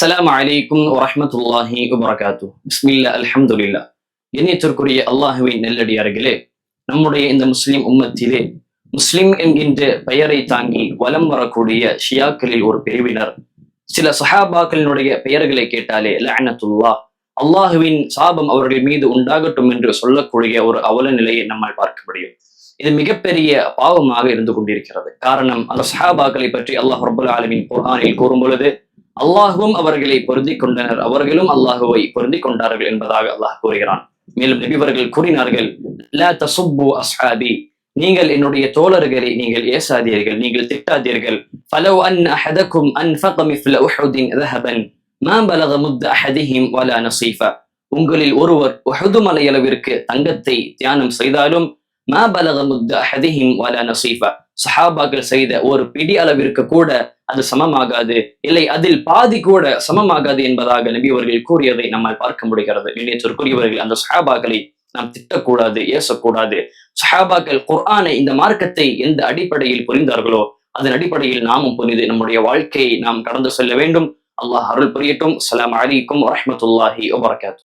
அஸ்ஸலாமு அலைக்கும் வரஹ்மத்துல்லாஹி வபரகாத்துஹு. பிஸ்மில்லாஹ் அல்ஹம்துலில்லாஹ். இணையத்திற்குரிய அல்லாஹ்வின் நல்லடியார்களே, நம்முடைய இந்த முஸ்லிம் உம்மத்திலே முஸ்லிம் என்கின்ற பெயரை தாங்கி வலம் வரக்கூடிய ஷியாக்களில் ஒரு பிரிவினர் சில சஹாபாக்களினுடைய பெயர்களை கேட்டாலே லஅனத்துல்லாஹ், அல்லாஹுவின் சாபம் அவர்கள் மீது உண்டாகட்டும் என்று சொல்லக்கூடிய ஒரு அவல நிலையை நம்மால் பார்க்க முடியும். இது மிகப்பெரிய பாவமாக இருந்து கொண்டிருக்கிறது. காரணம், அந்த சஹாபாக்களை பற்றி அல்லாஹ் ரப்பல் ஆலமீன் குர்ஆனில் கூறும் பொழுது அல்லாஹுவும் அவர்களை பொருந்திக் கொண்டனர், அவர்களும் அல்லாஹுவை பொருந்திக் கொண்டார்கள் என்பதாக அல்லாஹ் கூறுகிறான். மேலும் நபிவர்கள் கூறினார்கள், லா தசுப்பு அஸ்ஹாபி, நீங்கள் என்னுடைய தோழர்களை நீங்கள் ஏசாதீர்கள், நீங்கள் திட்டாதீர்கள். ஃபலவ் அன் அஹதக்கும் அன்ஃபக மிஸ்ல உஹுதின் ذهبا ما بلغ مد احدهم ولا نصيفا, உங்களில் ஒருவர் உஹது மலையளவிற்கு தங்கத்தை தியானம் செய்தாலும் மா பலக முத்த அஹதிஹிம் வலா நசீஃபா, சஹாபாக்கள் செய்த ஒரு பிடி அளவிற்கு கூட அது சமமாகாது, இல்லை அதில் பாதி கூட சமமாகாது என்பதாக நபி அவர்கள் கூறியதை நம்மால் பார்க்க முடிகிறது. நினைத்திற்குரியவர்கள், அந்த சஹாபாக்களை நாம் திட்டக்கூடாது, ஏசக்கூடாது. சஹாபாக்கள் குர்ஆனை, இந்த மார்க்கத்தை எந்த அடிப்படையில் புரிந்தார்களோ அதன் அடிப்படையில் நாமும் புரிந்து நம்முடைய வாழ்க்கையை நாம் கடந்து செல்ல வேண்டும். அல்லாஹ் அருள் புரியட்டும். அஸ்ஸலாமு அலைக்கும் வரஹ்மத்துல்லாஹி வபரகாத்துஹு.